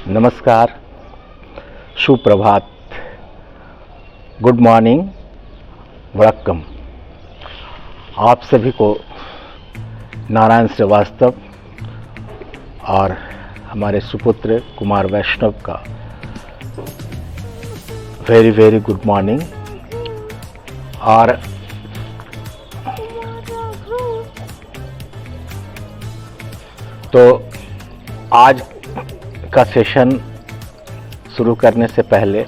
नमस्कार, सुप्रभात, good morning, वणक्कम। आप सभी को नारायण श्रीवास्तव और हमारे सुपुत्र कुमार वैष्णव का वेरी वेरी गुड मॉर्निंग। और तो आज का सेशन शुरू करने से पहले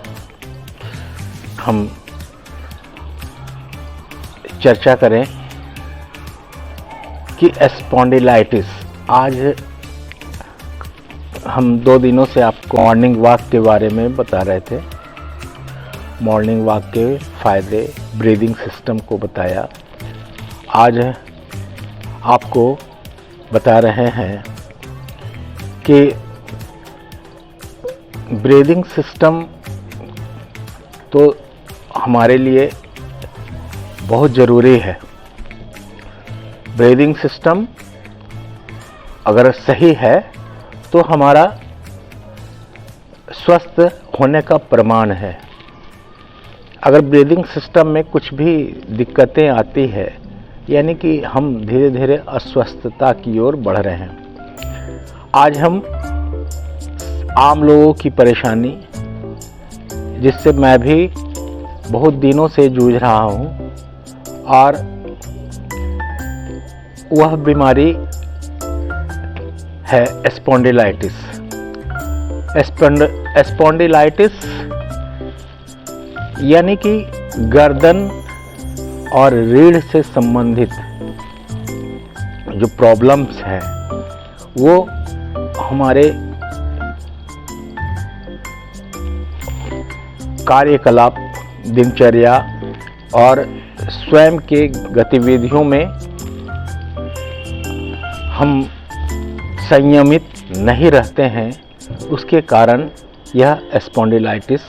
हम चर्चा करें कि स्पॉन्डिलाइटिस। आज हम 2 दिनों से आपको मॉर्निंग वॉक के बारे में बता रहे थे। मॉर्निंग वॉक के फ़ायदे, ब्रीदिंग सिस्टम को बताया। आज आपको बता रहे हैं कि ब्रीदिंग सिस्टम तो हमारे लिए बहुत ज़रूरी है। ब्रीदिंग सिस्टम अगर सही है तो हमारा स्वस्थ होने का प्रमाण है। अगर ब्रीदिंग सिस्टम में कुछ भी दिक्कतें आती है, यानी कि हम धीरे धीरे अस्वस्थता की ओर बढ़ रहे हैं। आज हम आम लोगों की परेशानी, जिससे मैं भी बहुत दिनों से जूझ रहा हूँ, और वह बीमारी है स्पॉन्डिलाइटिस। स्पॉन्डिलाइटिस यानी कि गर्दन और रीढ़ से संबंधित जो प्रॉब्लम्स हैं वो हमारे कार्यकलाप, दिनचर्या और स्वयं के गतिविधियों में हम संयमित नहीं रहते हैं। उसके कारण यह स्पॉन्डिलाइटिस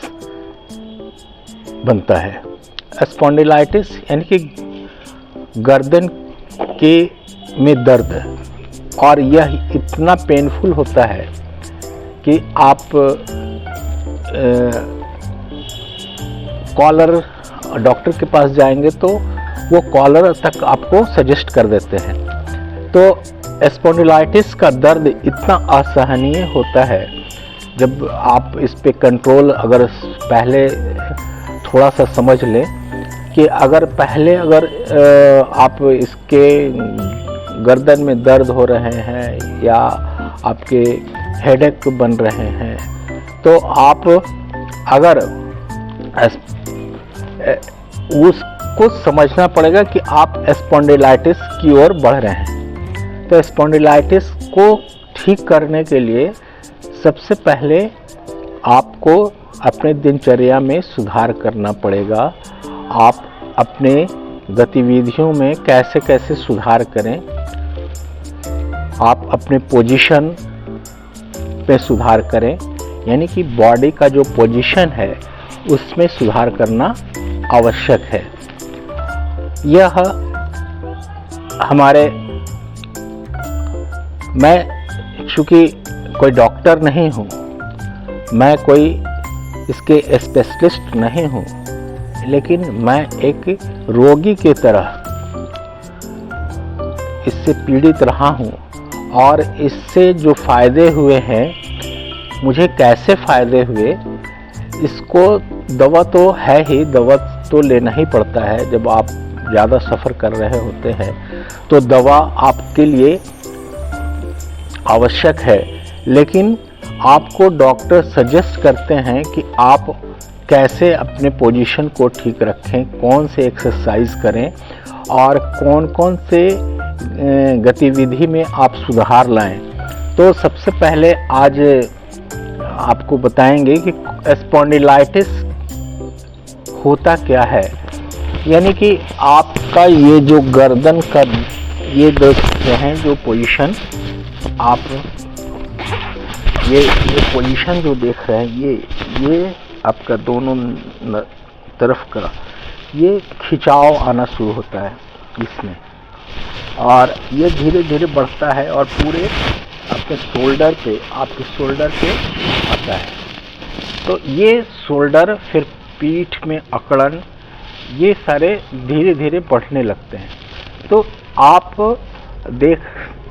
बनता है। स्पॉन्डिलाइटिस यानी कि गर्दन के में दर्द, और यह इतना पेनफुल होता है कि आप कॉलर डॉक्टर के पास जाएंगे तो वो कॉलर तक आपको सजेस्ट कर देते हैं। तो स्पॉन्डिलाइटिस का दर्द इतना असहनीय होता है। जब आप इस पे कंट्रोल अगर पहले थोड़ा सा समझ लें कि अगर आप इसके गर्दन में दर्द हो रहे हैं या आपके हेडेक बन रहे हैं, तो आप अगर उसको समझना पड़ेगा कि आप स्पॉन्डिलाइटिस की ओर बढ़ रहे हैं। तो स्पॉन्डिलाइटिस को ठीक करने के लिए सबसे पहले आपको अपने दिनचर्या में सुधार करना पड़ेगा। आप अपने गतिविधियों में कैसे कैसे सुधार करें, आप अपने पोजीशन पे सुधार करें, यानी कि बॉडी का जो पोजीशन है उसमें सुधार करना आवश्यक है। यह मैं चूँकि कोई डॉक्टर नहीं हूँ, मैं कोई इसके स्पेशलिस्ट नहीं हूँ, लेकिन मैं एक रोगी की तरह इससे पीड़ित रहा हूँ, और इससे जो फ़ायदे हुए हैं, मुझे कैसे फ़ायदे हुए, इसको दवा तो है ही, दवा तो लेना ही पड़ता है। जब आप ज़्यादा सफ़र कर रहे होते हैं तो दवा आपके लिए आवश्यक है, लेकिन आपको डॉक्टर सजेस्ट करते हैं कि आप कैसे अपने पोजीशन को ठीक रखें, कौन से एक्सरसाइज करें और कौन कौन से गतिविधि में आप सुधार लाएं। तो सबसे पहले आज आपको बताएंगे कि स्पॉन्डिलाइटिस होता क्या है। यानी कि आपका ये जो गर्दन का ये देख सकते हैं जो पोजीशन, आप ये पोजीशन जो देख रहे हैं, ये आपका दोनों तरफ का ये खिंचाव आना शुरू होता है इसमें, और ये धीरे धीरे बढ़ता है और पूरे आपके शोल्डर पे आता है। तो ये शोल्डर, फिर पीठ में अकड़न, ये सारे धीरे धीरे बढ़ने लगते हैं। तो आप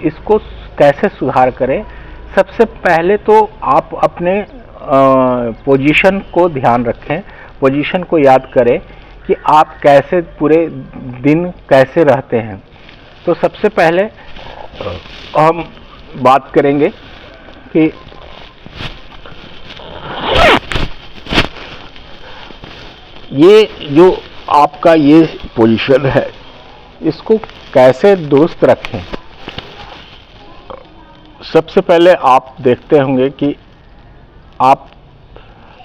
इसको कैसे सुधार करें? सबसे पहले तो आप अपने पोजीशन को ध्यान रखें, पोजीशन को याद करें कि आप कैसे पूरे दिन कैसे रहते हैं। तो सबसे पहले हम बात करेंगे कि ये जो आपका ये पोजीशन है, इसको कैसे दुरुस्त रखें। सबसे पहले आप देखते होंगे कि आप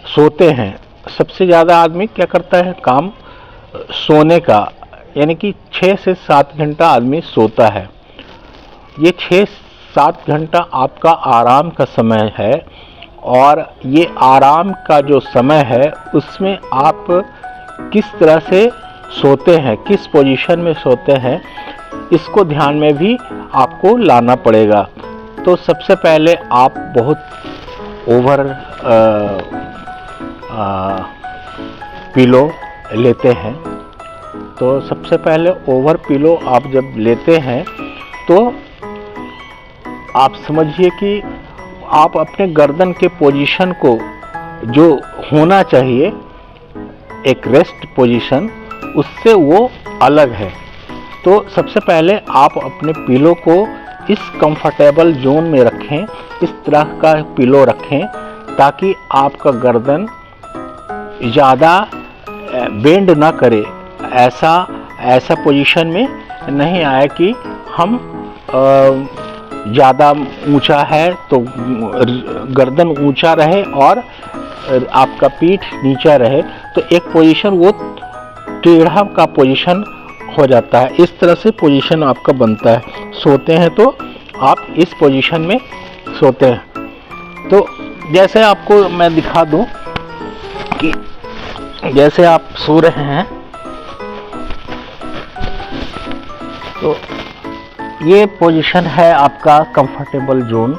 सोते हैं। सबसे ज़्यादा आदमी क्या करता है काम सोने का, यानी कि 6 से 7 घंटा आदमी सोता है। ये 6-7 घंटा आपका आराम का समय है, और ये आराम का जो समय है उसमें आप किस तरह से सोते हैं, किस पोजीशन में सोते हैं, इसको ध्यान में भी आपको लाना पड़ेगा। तो सबसे पहले आप बहुत ओवर पिलो लेते हैं। तो सबसे पहले ओवर पिलो आप जब लेते हैं तो आप समझिए कि आप अपने गर्दन के पोजीशन को, जो होना चाहिए एक रेस्ट पोजीशन, उससे वो अलग है। तो सबसे पहले आप अपने पिलो को इस कंफर्टेबल जोन में रखें, इस तरह का पिलो रखें ताकि आपका गर्दन ज़्यादा बेंड ना करे। ऐसा पोजीशन में नहीं आए कि हम ज़्यादा ऊंचा है तो गर्दन ऊंचा रहे और आपका पीठ नीचा रहे, तो एक पोजीशन वो टेढ़ा का पोजीशन हो जाता है। इस तरह से पोजीशन आपका बनता है। सोते हैं तो आप इस पोजीशन में सोते हैं। तो जैसे आपको मैं दिखा दूं कि जैसे आप सो रहे हैं, तो ये पोजीशन है आपका कंफर्टेबल जोन।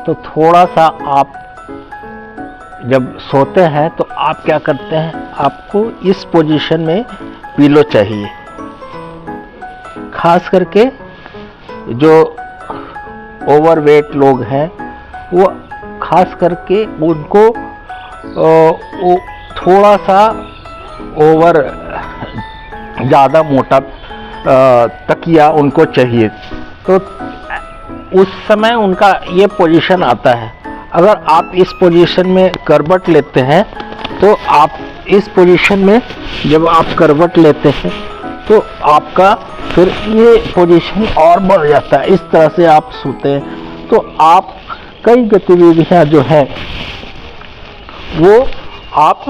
तो थोड़ा सा आप जब सोते हैं तो आप क्या करते हैं, आपको इस पोजीशन में पिलो चाहिए। खास करके जो ओवरवेट लोग हैं, वो खास करके उनको वो थोड़ा सा ज़्यादा मोटा तकिया उनको चाहिए। तो उस समय उनका ये पोजीशन आता है। अगर आप इस पोजीशन में करवट लेते हैं, तो आप इस पोजीशन में जब आप करवट लेते हैं तो आपका फिर ये पोजीशन और बढ़ जाता है। इस तरह से आप सोते हैं तो आप कई गतिविधियां जो है वो आप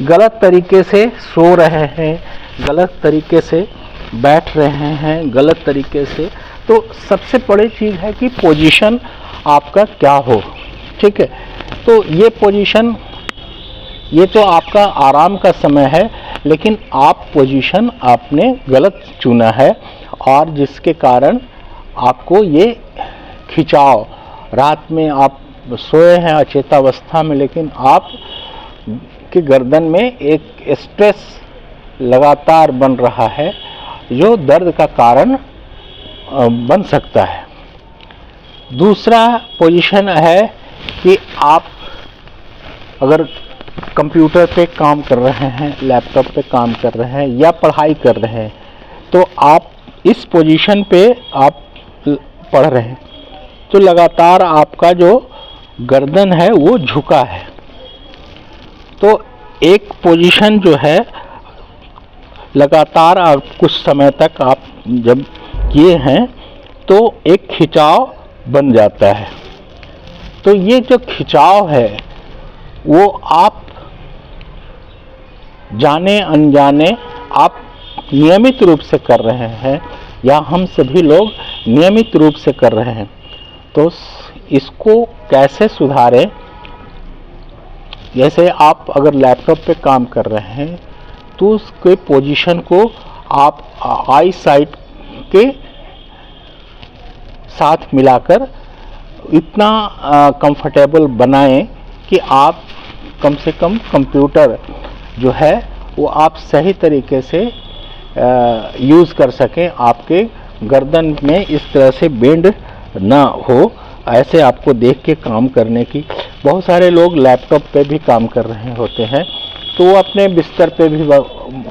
गलत तरीके से सो रहे हैं, गलत तरीके से बैठ रहे हैं, गलत तरीके से। तो सबसे बड़ी चीज़ है कि पोजीशन आपका क्या हो। ठीक है, तो ये पोजीशन, ये तो आपका आराम का समय है, लेकिन आप पोजीशन आपने गलत चुना है, और जिसके कारण आपको ये खिंचाव, रात में आप सोए हैं अचेतावस्था में, लेकिन आप की गर्दन में एक स्ट्रेस लगातार बन रहा है, जो दर्द का कारण बन सकता है। दूसरा पोजीशन है कि आप अगर कंप्यूटर पे काम कर रहे हैं, लैपटॉप पे काम कर रहे हैं या पढ़ाई कर रहे हैं, तो आप इस पोजीशन पे आप पढ़ रहे हैं, तो लगातार आपका जो गर्दन है वो झुका है। तो एक पोजीशन जो है लगातार आप कुछ समय तक आप जब किए हैं तो एक खिंचाव बन जाता है। तो ये जो खिंचाव है वो आप जाने अनजाने आप नियमित रूप से कर रहे हैं, या हम सभी लोग नियमित रूप से कर रहे हैं। तो इसको कैसे सुधारें? जैसे आप अगर लैपटॉप पे काम कर रहे हैं तो उसके पोजीशन को आप आई साइट के साथ मिलाकर इतना कंफर्टेबल बनाएं कि आप कम से कम कंप्यूटर जो है वो आप सही तरीके से यूज़ कर सकें, आपके गर्दन में इस तरह से बेंड ना हो। ऐसे आपको देख के काम करने की, बहुत सारे लोग लैपटॉप पे भी काम कर रहे होते हैं, तो वो अपने बिस्तर पे भी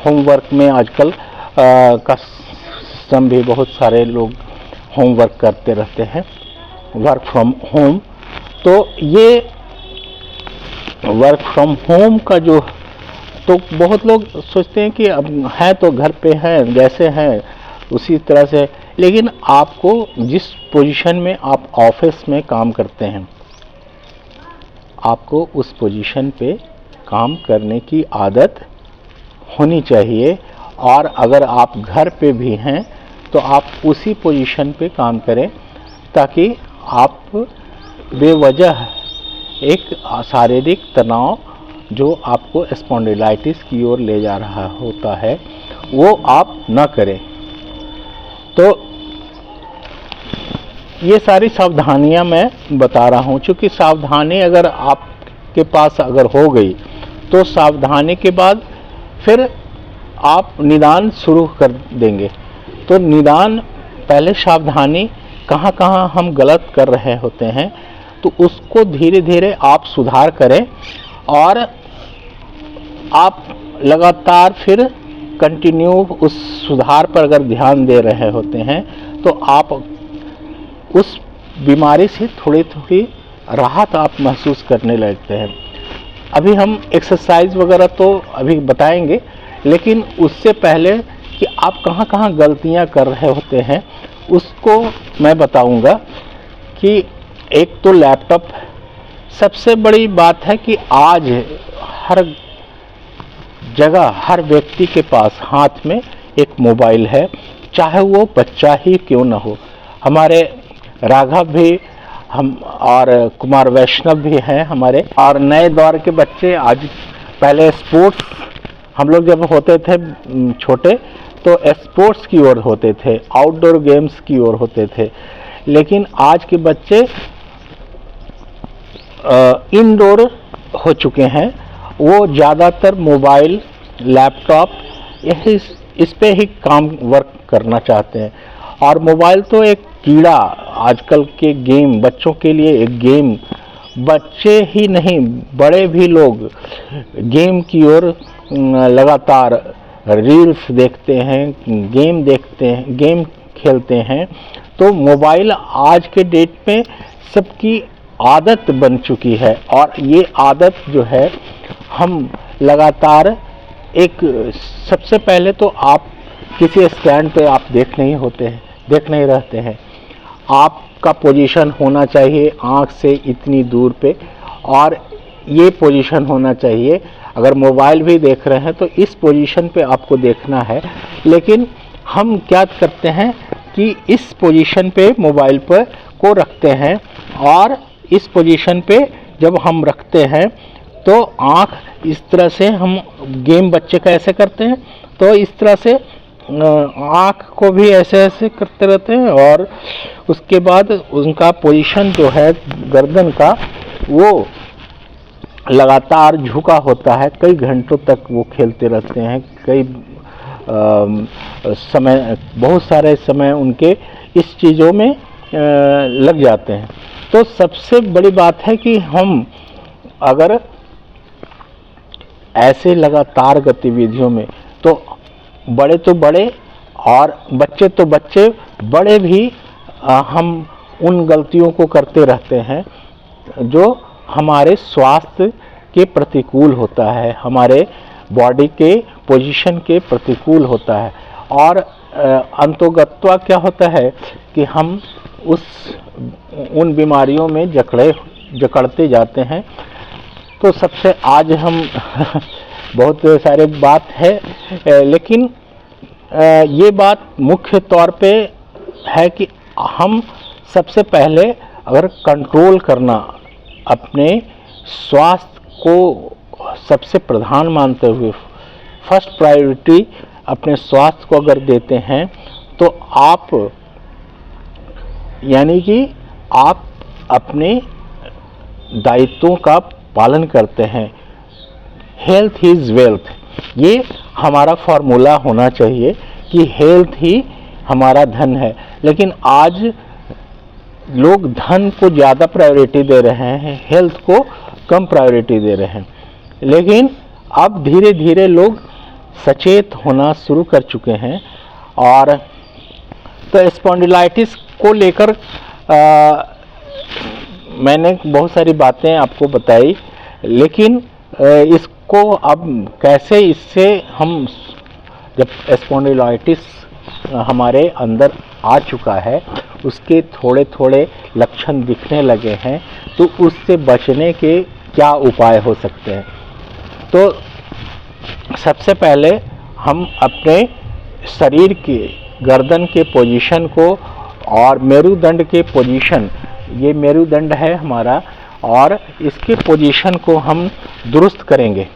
होमवर्क में आजकल का सिस्टम भी बहुत सारे लोग होमवर्क करते रहते हैं, वर्क फ्रॉम होम। तो ये वर्क फ्रॉम होम का जो, तो बहुत लोग सोचते हैं कि अब है तो घर पे हैं, जैसे हैं उसी तरह से, लेकिन आपको जिस पोजीशन में आप ऑफिस में काम करते हैं, आपको उस पोजीशन पे काम करने की आदत होनी चाहिए। और अगर आप घर पे भी हैं तो आप उसी पोजीशन पे काम करें, ताकि आप बेवजह एक शारीरिक तनाव जो आपको स्पॉन्डिलाइटिस की ओर ले जा रहा होता है वो आप न करें। तो ये सारी सावधानियां मैं बता रहा हूं, चूँकि सावधानी अगर आपके पास अगर हो गई तो सावधानी के बाद फिर आप निदान शुरू कर देंगे। तो निदान पहले सावधानी, कहाँ कहाँ हम गलत कर रहे होते हैं तो उसको धीरे धीरे आप सुधार करें, और आप लगातार फिर कंटिन्यू उस सुधार पर अगर ध्यान दे रहे होते हैं तो आप उस बीमारी से थोड़ी थोड़ी राहत आप महसूस करने लगते हैं। अभी हम एक्सरसाइज वगैरह तो अभी बताएंगे, लेकिन उससे पहले कि आप कहाँ कहाँ गलतियाँ कर रहे होते हैं उसको मैं बताऊंगा। कि एक तो लैपटॉप, सबसे बड़ी बात है कि आज हर जगह हर व्यक्ति के पास हाथ में एक मोबाइल है, चाहे वो बच्चा ही क्यों ना हो। हमारे राघव भी हम और कुमार वैष्णव भी हैं हमारे, और नए दौर के बच्चे आज, पहले स्पोर्ट्स हम लोग जब होते थे छोटे तो स्पोर्ट्स की ओर होते थे, आउटडोर गेम्स की ओर होते थे, लेकिन आज के बच्चे इनडोर हो चुके हैं। वो ज़्यादातर मोबाइल, लैपटॉप यही इस पे ही काम वर्क करना चाहते हैं। और मोबाइल तो एक कीड़ा, आजकल के गेम बच्चों के लिए एक गेम, बच्चे ही नहीं बड़े भी लोग गेम की ओर लगातार रील्स देखते हैं, गेम देखते हैं, गेम खेलते हैं। तो मोबाइल आज के डेट में सबकी आदत बन चुकी है, और ये आदत जो है हम लगातार एक, सबसे पहले तो आप किसी स्टैंड पे आप देख नहीं रहते हैं, आपका पोजीशन होना चाहिए आँख से इतनी दूर पे, और ये पोजीशन होना चाहिए। अगर मोबाइल भी देख रहे हैं तो इस पोजीशन पे आपको देखना है। लेकिन हम क्या करते हैं कि इस पोजीशन पे मोबाइल पर को रखते हैं, और इस पोजीशन पे जब हम रखते हैं तो आँख इस तरह से, हम गेम बच्चे कैसे करते हैं तो इस तरह से आँख को भी ऐसे ऐसे करते रहते हैं, और उसके बाद उनका पोजीशन जो है गर्दन का वो लगातार झुका होता है। कई घंटों तक वो खेलते रहते हैं, कई समय, बहुत सारे समय उनके इस चीज़ों में लग जाते हैं। तो सबसे बड़ी बात है कि हम अगर ऐसे लगातार गतिविधियों में, तो बड़े और बच्चे तो बच्चे, बड़े भी हम उन गलतियों को करते रहते हैं जो हमारे स्वास्थ्य के प्रतिकूल होता है, हमारे बॉडी के पोजीशन के प्रतिकूल होता है। और अंतोगत्वा क्या होता है कि हम उन बीमारियों में जकड़ते जाते हैं। तो सबसे आज हम बहुत सारे बात है, लेकिन ये बात मुख्य तौर पे है कि हम सबसे पहले अगर कंट्रोल करना, अपने स्वास्थ्य को सबसे प्रधान मानते हुए, फर्स्ट प्रायोरिटी अपने स्वास्थ्य को अगर देते हैं, तो आप, यानी कि आप अपने दायित्वों का पालन करते हैं। हेल्थ इज वेल्थ, ये हमारा फॉर्मूला होना चाहिए कि हेल्थ ही हमारा धन है। लेकिन आज लोग धन को ज़्यादा प्रायोरिटी दे रहे हैं, हेल्थ को कम प्रायोरिटी दे रहे हैं। लेकिन अब धीरे धीरे लोग सचेत होना शुरू कर चुके हैं। और तो स्पॉन्डिलाइटिस को लेकर मैंने बहुत सारी बातें आपको बताई, लेकिन इसको अब कैसे, इससे हम जब स्पॉन्डिलाइटिस हमारे अंदर आ चुका है, उसके थोड़े थोड़े लक्षण दिखने लगे हैं, तो उससे बचने के क्या उपाय हो सकते हैं। तो सबसे पहले हम अपने शरीर के गर्दन के पोजीशन को और मेरुदंड के पोजीशन, ये मेरुदंड है हमारा, और इसके पोजीशन को हम दुरुस्त करेंगे।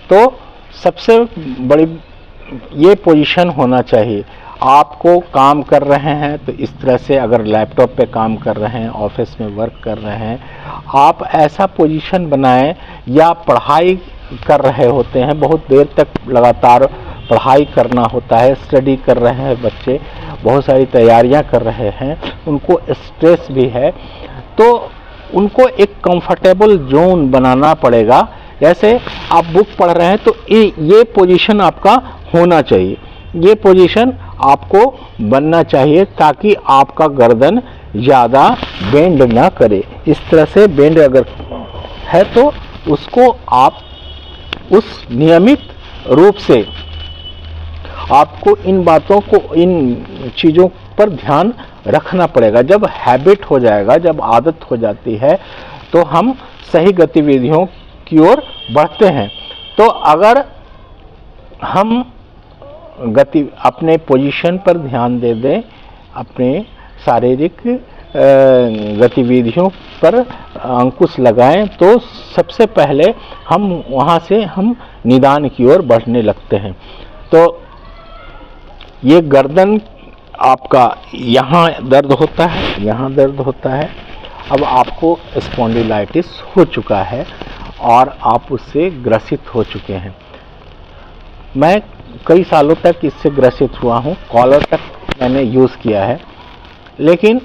तो सबसे बड़ी ये पोजीशन होना चाहिए। आपको काम कर रहे हैं तो इस तरह से, अगर लैपटॉप पे काम कर रहे हैं, ऑफिस में वर्क कर रहे हैं, आप ऐसा पोजीशन बनाएं, या पढ़ाई कर रहे होते हैं, बहुत देर तक लगातार पढ़ाई करना होता है, स्टडी कर रहे हैं बच्चे, बहुत सारी तैयारियां कर रहे हैं, उनको स्ट्रेस भी है, तो उनको एक कंफर्टेबल जोन बनाना पड़ेगा। जैसे आप बुक पढ़ रहे हैं तो ये पोजीशन आपका होना चाहिए, ये पोजीशन आपको बनना चाहिए, ताकि आपका गर्दन ज़्यादा बेंड ना करे। इस तरह से बेंड अगर है तो उसको आप उस नियमित रूप से आपको इन बातों को, इन चीज़ों पर ध्यान रखना पड़ेगा। जब हैबिट हो जाएगा, जब आदत हो जाती है, तो हम सही गतिविधियों की ओर बढ़ते हैं। तो अगर हम अपने पोजीशन पर ध्यान दे दें, अपने शारीरिक गतिविधियों पर अंकुश लगाएं, तो सबसे पहले हम वहाँ से हम निदान की ओर बढ़ने लगते हैं। तो ये गर्दन आपका यहाँ दर्द होता है, यहाँ दर्द होता है, अब आपको स्पॉन्डिलाइटिस हो चुका है और आप उससे ग्रसित हो चुके हैं। मैं कई सालों तक इससे ग्रसित हुआ हूँ, कॉलर तक मैंने यूज़ किया है, लेकिन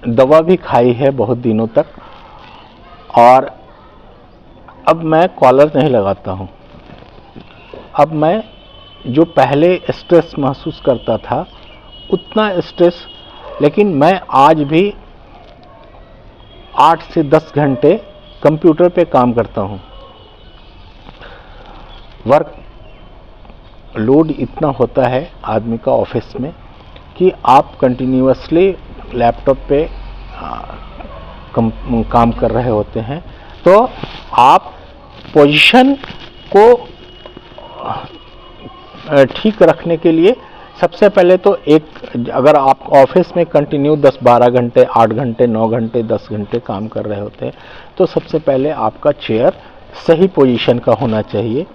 दवा भी खाई है बहुत दिनों तक, और अब मैं कॉलर नहीं लगाता हूँ। अब मैं जो पहले स्ट्रेस महसूस करता था, उतना स्ट्रेस, लेकिन मैं आज भी 8 से 10 घंटे कंप्यूटर पे काम करता हूँ। वर्क लोड इतना होता है आदमी का ऑफिस में कि आप कंटिन्यूअसली लैपटॉप पे काम कर रहे होते हैं। तो आप पोजीशन को ठीक रखने के लिए सबसे पहले तो अगर आप ऑफिस में कंटिन्यू 10-12 घंटे, 8 घंटे, 9 घंटे, 10 घंटे काम कर रहे होते हैं, तो सबसे पहले आपका चेयर सही पोजीशन का होना चाहिए।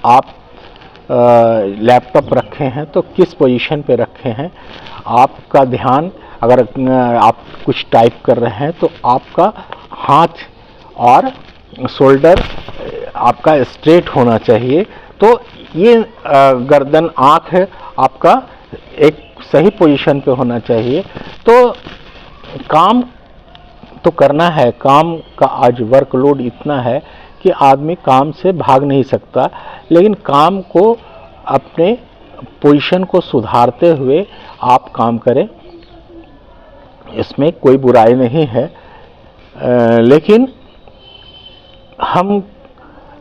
आप लैपटॉप रखे हैं तो किस पोजीशन पे रखे हैं, आपका ध्यान, अगर आप कुछ टाइप कर रहे हैं तो आपका हाथ और शोल्डर आपका स्ट्रेट होना चाहिए। तो ये गर्दन, आँख आपका एक सही पोजीशन पे होना चाहिए। तो काम तो करना है, काम का आज वर्कलोड इतना है कि आदमी काम से भाग नहीं सकता, लेकिन काम को अपने पोजीशन को सुधारते हुए आप काम करें, इसमें कोई बुराई नहीं है। लेकिन हम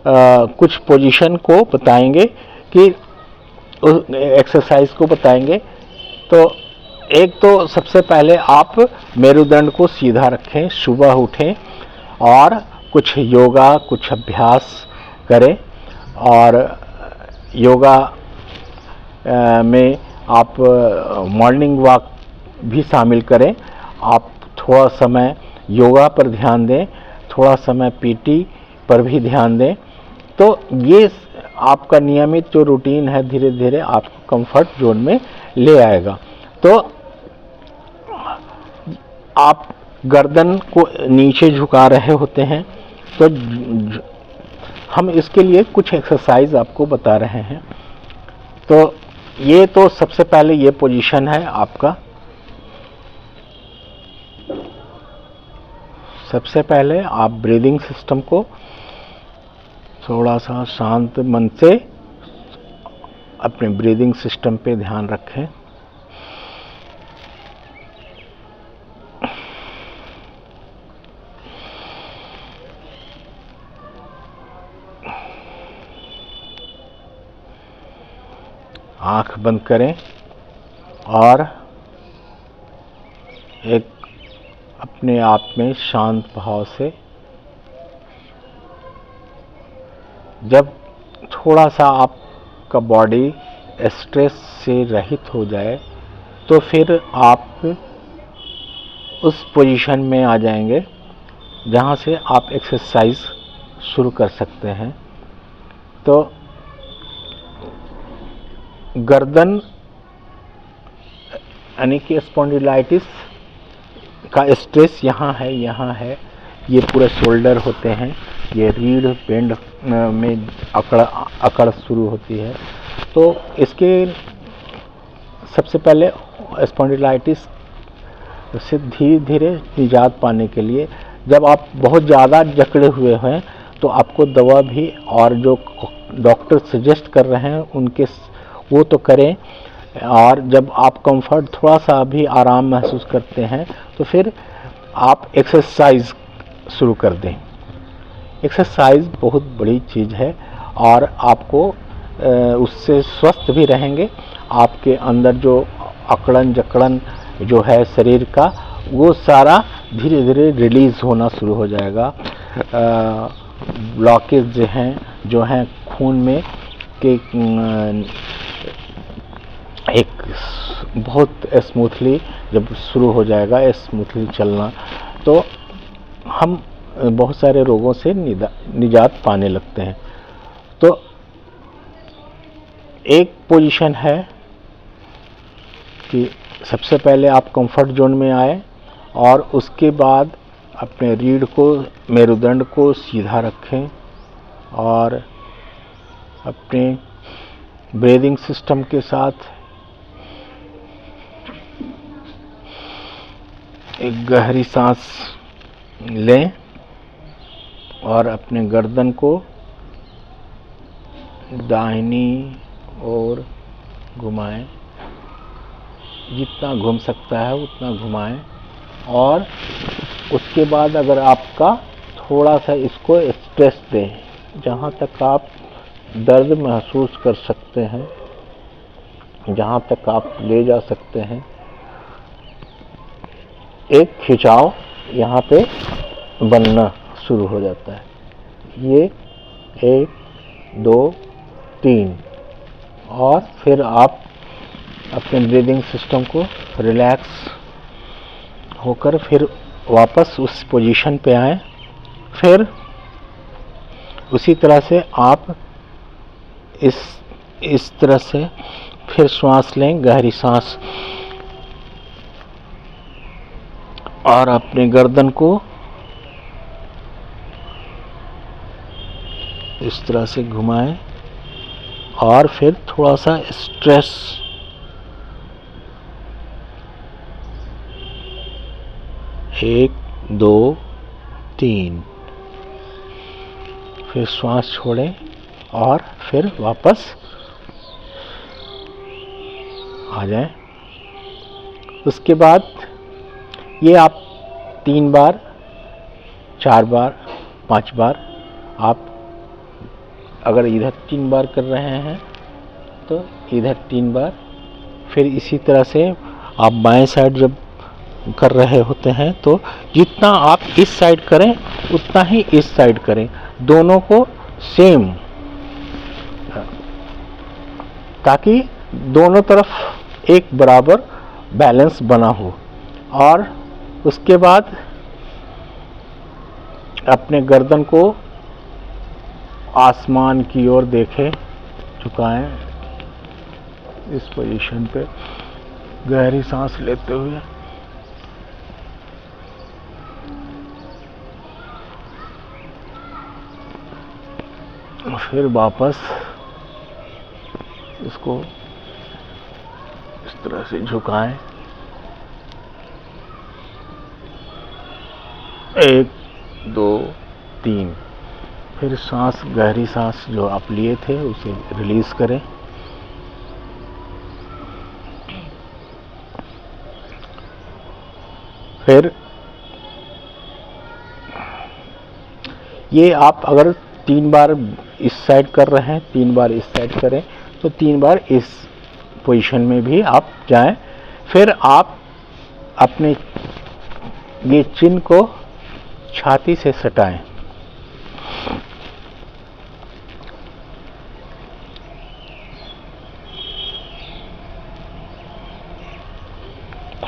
कुछ पोजीशन को बताएंगे, कि एक्सरसाइज को बताएंगे। तो एक तो सबसे पहले आप मेरुदंड को सीधा रखें, सुबह उठें और कुछ योगा, कुछ अभ्यास करें। और योगा में आप मॉर्निंग वॉक भी शामिल करें। आप थोड़ा समय योगा पर ध्यान दें, थोड़ा समय पीटी पर भी ध्यान दें। तो ये आपका नियमित जो रूटीन है, धीरे धीरे आपको कंफर्ट जोन में ले आएगा। तो आप गर्दन को नीचे झुका रहे होते हैं, तो हम इसके लिए कुछ एक्सरसाइज आपको बता रहे हैं। तो ये तो सबसे पहले ये पोजीशन है आपका। सबसे पहले आप ब्रीदिंग सिस्टम को थोड़ा सा शांत मन से अपने ब्रीदिंग सिस्टम पे ध्यान रखें। आंख बंद करें और एक अपने आप में शांत भाव से, जब थोड़ा सा आपका बॉडी स्ट्रेस से रहित हो जाए तो फिर आप उस पोजीशन में आ जाएंगे जहां से आप एक्सरसाइज शुरू कर सकते हैं। तो गर्दन यानी कि स्पॉन्डिलाइटिस का स्ट्रेस यहाँ है, ये पूरे शोल्डर होते हैं, ये रीढ़ बेंड में अकड़ शुरू होती है। तो इसके सबसे पहले स्पॉन्डिलाइटिस से धीरे धीरे निजात पाने के लिए, जब आप बहुत ज़्यादा जकड़े हुए हैं तो आपको दवा भी और जो डॉक्टर सजेस्ट कर रहे हैं उनके वो तो करें, और जब आप कंफर्ट थोड़ा सा भी आराम महसूस करते हैं तो फिर आप एक्सरसाइज शुरू कर दें। एक्सरसाइज बहुत बड़ी चीज़ है और आपको उससे स्वस्थ भी रहेंगे। आपके अंदर जो अकड़न जकड़न जो है शरीर का, वो सारा धीरे धीरे रिलीज होना शुरू हो जाएगा। ब्लॉकेज जो हैं खून में के एक बहुत स्मूथली जब शुरू हो जाएगा स्मूथली चलना, तो हम बहुत सारे रोगों से निजात पाने लगते हैं। तो एक पोजीशन है कि सबसे पहले आप कंफर्ट जोन में आए और उसके बाद अपने रीढ़ को, मेरुदंड को सीधा रखें और अपने ब्रीदिंग सिस्टम के साथ एक गहरी सांस लें और अपने गर्दन को दाहिनी ओर घुमाएं, जितना घूम सकता है उतना घुमाएं। और उसके बाद अगर आपका थोड़ा सा इसको स्ट्रेस दें, जहाँ तक आप दर्द महसूस कर सकते हैं, जहाँ तक आप ले जा सकते हैं। एक खिंचाव यहाँ पे बनना शुरू हो जाता है। ये 1 2 3, और फिर आप अपने ब्रीदिंग सिस्टम को रिलैक्स होकर फिर वापस उस पोजीशन पे आएं। फिर उसी तरह से आप इस तरह से फिर श्वास लें, गहरी सांस, और अपने गर्दन को इस तरह से घुमाएं और फिर थोड़ा सा स्ट्रेस, 1 2 3, फिर श्वास छोड़ें और फिर वापस आ जाएं। उसके बाद ये आप 3 बार 4 बार 5 बार, आप अगर इधर 3 बार कर रहे हैं तो इधर 3 बार, फिर इसी तरह से आप बाएं साइड जब कर रहे होते हैं तो जितना आप इस साइड करें उतना ही इस साइड करें, दोनों को सेम, ताकि दोनों तरफ एक बराबर बैलेंस बना हो। और उसके बाद अपने गर्दन को आसमान की ओर देखें, झुकाएं इस पोजीशन पे, गहरी सांस लेते हुए फिर वापस इसको इस तरह से झुकाएं। 1 2 3। फिर सांस, गहरी सांस जो आप लिए थे उसे रिलीज करें। फिर ये आप अगर 3 बार इस साइड कर रहे हैं, 3 बार इस साइड करें, तो 3 बार इस पोजीशन में भी आप जाएं। फिर आप अपने ये चिन्ह को छाती से सटाएं।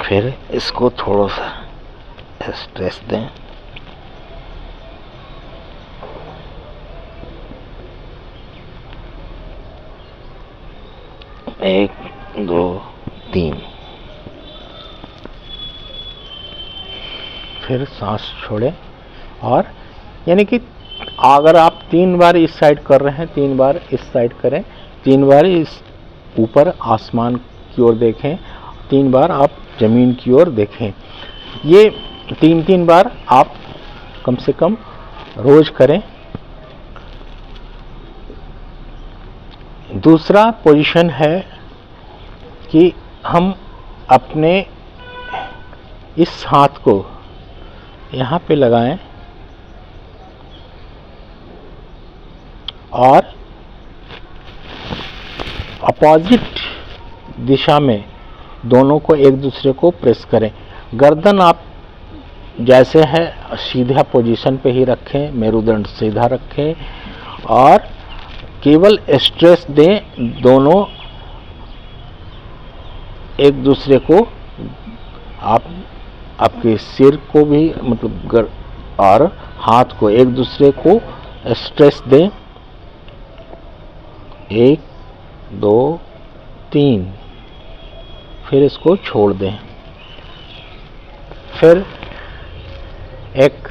फिर इसको थोड़ा सा स्ट्रेस दें। 1 2 3। फिर सांस छोड़ें और यानी कि अगर आप 3 बार इस साइड कर रहे हैं, 3 बार इस साइड करें, 3 बार इस ऊपर आसमान की ओर देखें, 3 बार आप जमीन की ओर देखें। ये 3-3 बार आप कम से कम रोज करें। दूसरा पोजीशन है कि हम अपने इस हाथ को यहाँ पे लगाएं और अपोजिट दिशा में दोनों को एक दूसरे को प्रेस करें। गर्दन आप जैसे है सीधा पोजीशन पे ही रखें, मेरुदंड सीधा रखें और केवल स्ट्रेस दें। दोनों एक दूसरे को, आप आपके सिर को भी मतलब और हाथ को एक दूसरे को स्ट्रेस दें। 1 2 3। फिर इसको छोड़ दें। फिर एक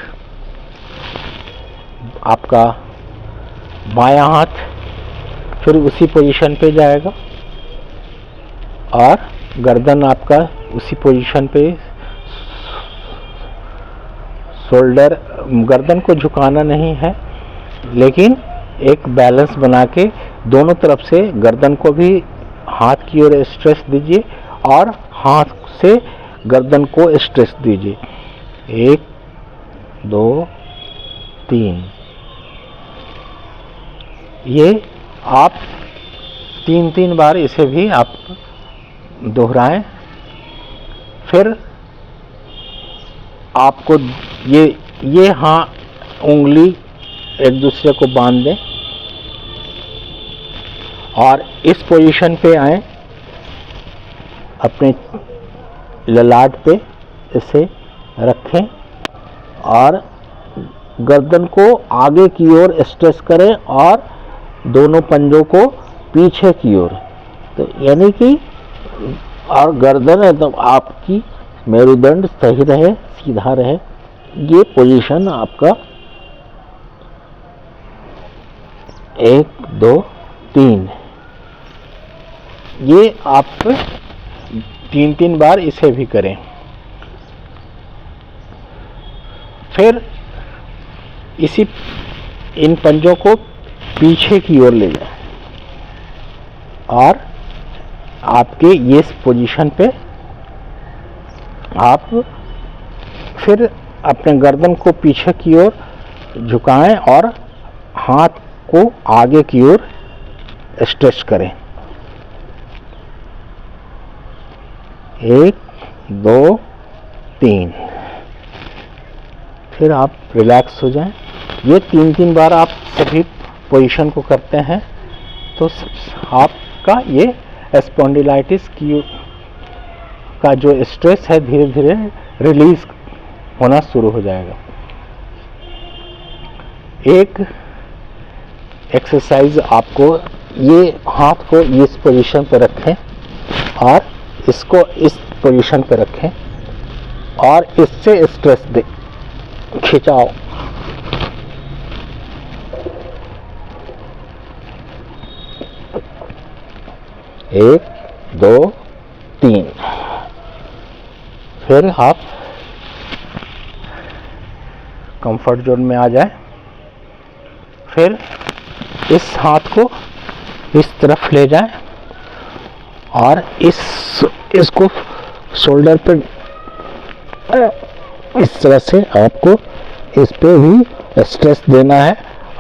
आपका बायां हाथ फिर उसी पोजीशन पे जाएगा और गर्दन आपका उसी पोजीशन पे, शोल्डर, गर्दन को झुकाना नहीं है लेकिन एक बैलेंस बना के दोनों तरफ से गर्दन को भी हाथ की ओर स्ट्रेस दीजिए और हाथ से गर्दन को स्ट्रेस दीजिए। 1 2 3। ये आप 3-3 बार इसे भी आप दोहराएं। फिर आपको ये हाँ उंगली एक दूसरे को बांध दें और इस पोजीशन पे आए, अपने ललाट पे इसे रखें और गर्दन को आगे की ओर स्ट्रेस करें और दोनों पंजों को पीछे की ओर, तो यानी कि और गर्दन एकदम आपकी मेरुदंड सही रहे, सीधा रहे। ये पोजीशन आपका 1 2 3। ये आप 3-3 बार इसे भी करें। फिर इन पंजों को पीछे की ओर ले जाएं और आपके ये पोजीशन पे आप फिर अपने गर्दन को पीछे की ओर झुकाएं और हाथ को आगे की ओर स्ट्रेच करें। 1 2 3। फिर आप रिलैक्स हो जाएं। ये 3-3 बार आप सभी पोजीशन को करते हैं तो आपका ये स्पॉन्डिलाइटिस का जो स्ट्रेस है धीरे धीरे रिलीज होना शुरू हो जाएगा। एक एक्सरसाइज आपको, ये हाथ को इस पोजीशन पर रखें और इसको इस पोजीशन पर रखें और इससे स्ट्रेस दें, खिंचाओ। 1 2 3। फिर आप कंफर्ट जोन में आ जाए। फिर इस हाथ को इस तरफ ले जाएं और इसको शोल्डर पे इस तरह से आपको इस पे भी स्ट्रेस देना है।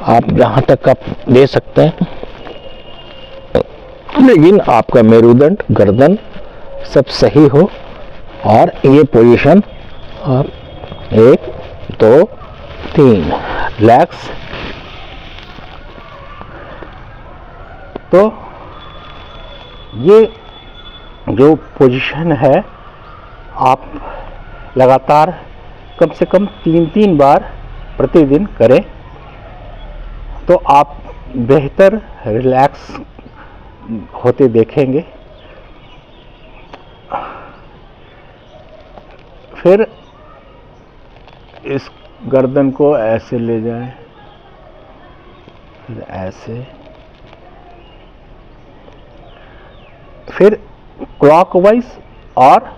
आप जहाँ तक आप दे सकते हैं, लेकिन आपका मेरुदंड गर्दन सब सही हो। और ये पोजीशन आप 1 2 3 रिलैक्स। तो ये जो पोजीशन है आप लगातार कम से कम 3-3 बार प्रतिदिन करें तो आप बेहतर रिलैक्स होते देखेंगे। फिर इस गर्दन को ऐसे ले जाएं, फिर ऐसे, फिर क्लॉकवाइज और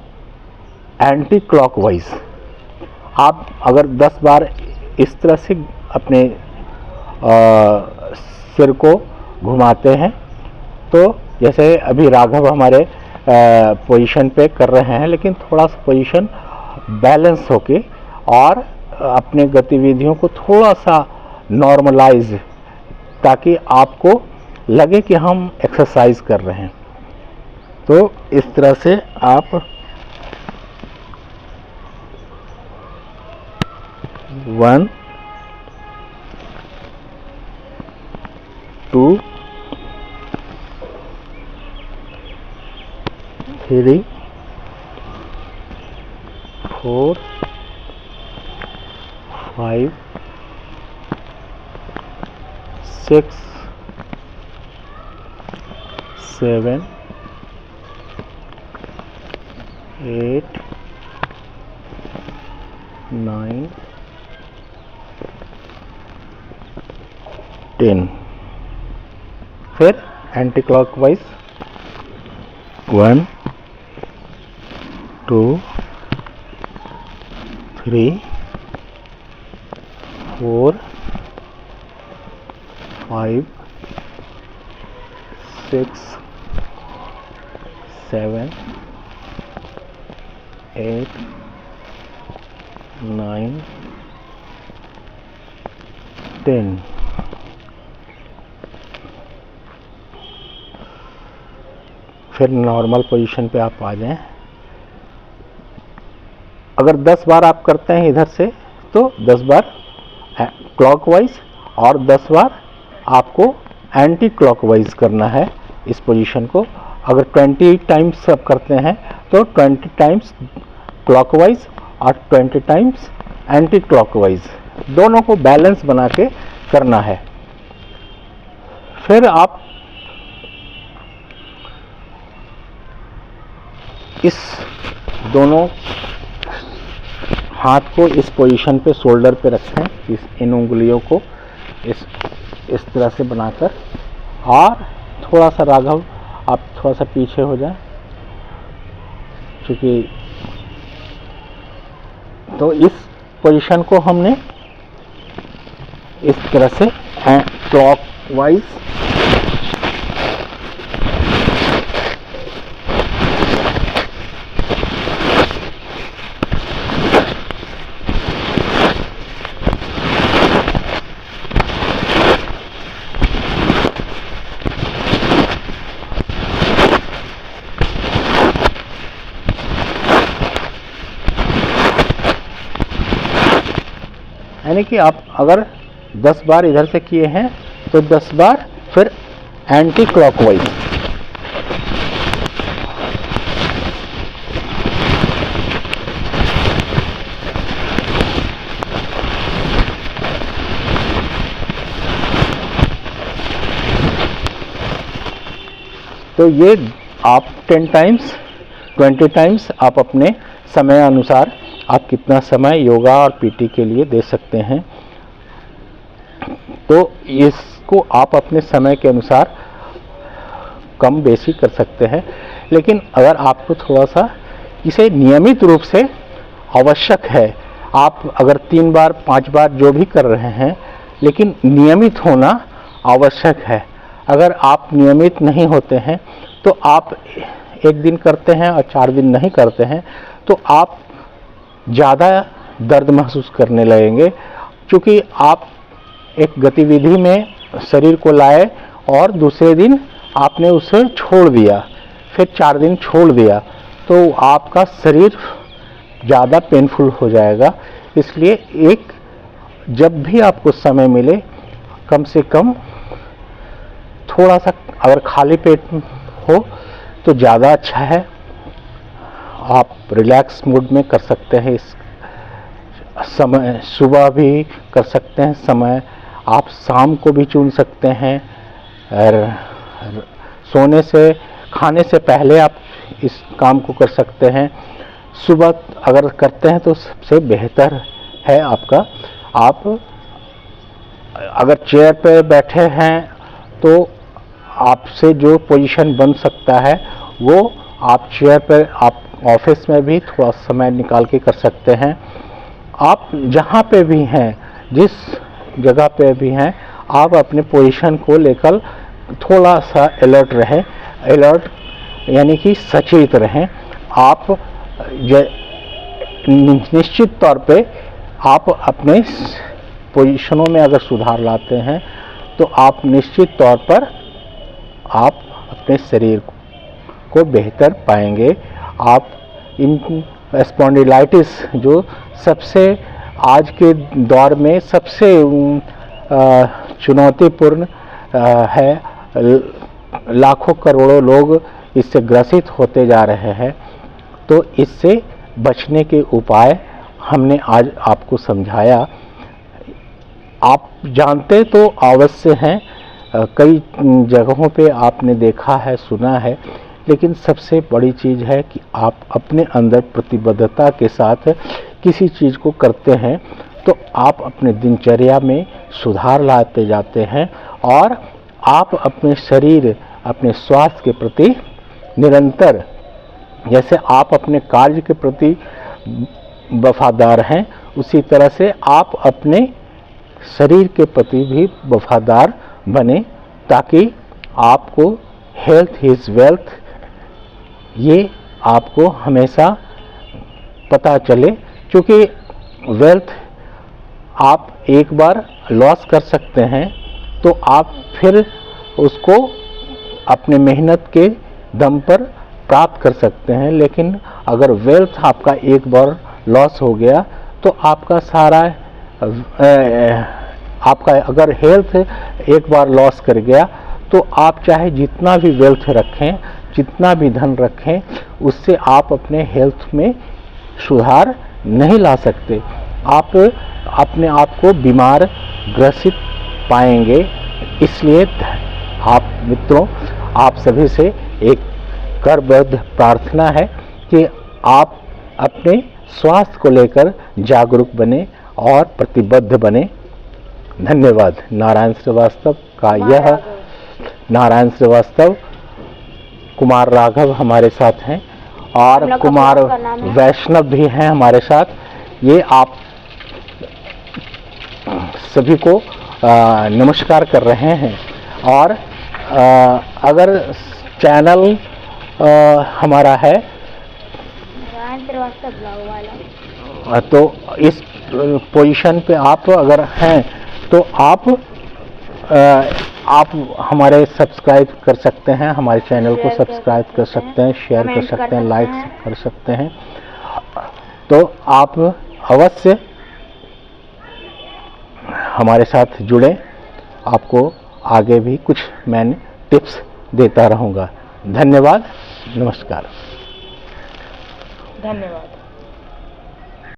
एंटी क्लॉकवाइज। आप अगर 10 बार इस तरह से अपने सिर को घुमाते हैं तो जैसे अभी राघव हमारे पोजीशन पे कर रहे हैं, लेकिन थोड़ा सा पोजीशन बैलेंस होके और अपने गतिविधियों को थोड़ा सा नॉर्मलाइज, ताकि आपको लगे कि हम एक्सरसाइज कर रहे हैं। तो इस तरह से आप 1 2 3 4 5 6 7 8 9 10। फिर एंटी क्लॉकवाइज 1 2 3 4 5 6 7 8 9 10। फिर नॉर्मल पोजीशन पे आप आ जाएं। अगर 10 बार आप करते हैं इधर से तो 10 बार क्लॉकवाइज और 10 बार आपको एंटी क्लॉकवाइज करना है इस पोजीशन को। अगर 20 टाइम्स आप करते हैं तो 20 टाइम्स क्लॉकवाइज और 20 टाइम्स एंटी क्लॉकवाइज, दोनों को बैलेंस बना के करना है। फिर आप इस दोनों हाथ को इस पोजीशन पे शोल्डर पे रखें, इन उंगलियों को इस तरह से बनाकर, और थोड़ा सा राघव आप थोड़ा सा पीछे हो जाए, क्योंकि तो इस पोजीशन को हमने इस तरह से क्लॉकवाइज यानी कि आप अगर 10 बार इधर से किए हैं तो 10 बार फिर एंटी क्लॉकवाइज। तो ये आप 10 टाइम्स 20 टाइम्स आप अपने समय अनुसार आप कितना समय योगा और पीटी के लिए दे सकते हैं, तो इसको आप अपने समय के अनुसार कम बेसी कर सकते हैं, लेकिन अगर आपको थोड़ा सा इसे नियमित रूप से आवश्यक है, आप अगर 3 बार 5 बार जो भी कर रहे हैं, लेकिन नियमित होना आवश्यक है। अगर आप नियमित नहीं होते हैं तो आप 1 दिन करते हैं और 4 दिन नहीं करते हैं तो आप ज़्यादा दर्द महसूस करने लगेंगे, क्योंकि आप एक गतिविधि में शरीर को लाए और दूसरे दिन आपने उसे छोड़ दिया, फिर 4 दिन छोड़ दिया, तो आपका शरीर ज़्यादा पेनफुल हो जाएगा। इसलिए जब भी आपको समय मिले, कम से कम थोड़ा सा अगर खाली पेट हो तो ज़्यादा अच्छा है। आप रिलैक्स मूड में कर सकते हैं। इस समय सुबह भी कर सकते हैं, समय आप शाम को भी चुन सकते हैं, और सोने से खाने से पहले आप इस काम को कर सकते हैं। सुबह अगर करते हैं तो सबसे बेहतर है आपका। आप अगर चेयर पे बैठे हैं तो आपसे जो पोजीशन बन सकता है वो आप चेयर पर, आप ऑफिस में भी थोड़ा समय निकाल के कर सकते हैं। आप जहाँ पे भी हैं, जिस जगह पे भी हैं, आप अपने पोजीशन को लेकर थोड़ा सा अलर्ट रहें। अलर्ट यानी कि सचेत रहें। आप निश्चित तौर पे आप अपने पोजीशनों में अगर सुधार लाते हैं तो आप निश्चित तौर पर आप अपने शरीर को बेहतर पाएंगे। आप इन स्पॉन्डिलाइटिस जो सबसे आज के दौर में सबसे चुनौतीपूर्ण है, लाखों करोड़ों लोग इससे ग्रसित होते जा रहे हैं, तो इससे बचने के उपाय हमने आज आपको समझाया। आप जानते तो अवश्य हैं, कई जगहों पे आपने देखा है, सुना है, लेकिन सबसे बड़ी चीज़ है कि आप अपने अंदर प्रतिबद्धता के साथ किसी चीज़ को करते हैं तो आप अपने दिनचर्या में सुधार लाते जाते हैं और आप अपने शरीर, अपने स्वास्थ्य के प्रति निरंतर, जैसे आप अपने कार्य के प्रति वफादार हैं, उसी तरह से आप अपने शरीर के प्रति भी वफादार बने, ताकि आपको हेल्थ इज़ वेल्थ ये आपको हमेशा पता चले। क्योंकि वेल्थ आप एक बार लॉस कर सकते हैं तो आप फिर उसको अपने मेहनत के दम पर प्राप्त कर सकते हैं, लेकिन अगर वेल्थ आपका एक बार लॉस हो गया तो आपका सारा आपका अगर हेल्थ एक बार लॉस कर गया तो आप चाहे जितना भी वेल्थ रखें, जितना भी धन रखें, उससे आप अपने हेल्थ में सुधार नहीं ला सकते। आप अपने आप को बीमार ग्रसित पाएंगे। इसलिए आप मित्रों, आप सभी से एक करबद्ध प्रार्थना है कि आप अपने स्वास्थ्य को लेकर जागरूक बने और प्रतिबद्ध बने। धन्यवाद। नारायण श्रीवास्तव का यह नारायण श्रीवास्तव, कुमार राघव हमारे साथ हैं और कुमार वैष्णव भी हैं हमारे साथ। ये आप सभी को नमस्कार कर रहे हैं। और अगर चैनल हमारा है तो इस पोजीशन पे आप अगर हैं तो आप हमारे सब्सक्राइब कर सकते हैं, हमारे चैनल को सब्सक्राइब कर सकते हैं, शेयर कर सकते हैं, लाइक कर सकते हैं। तो आप अवश्य हमारे साथ जुड़ें। आपको आगे भी कुछ मैं टिप्स देता रहूँगा। धन्यवाद। नमस्कार। धन्यवाद।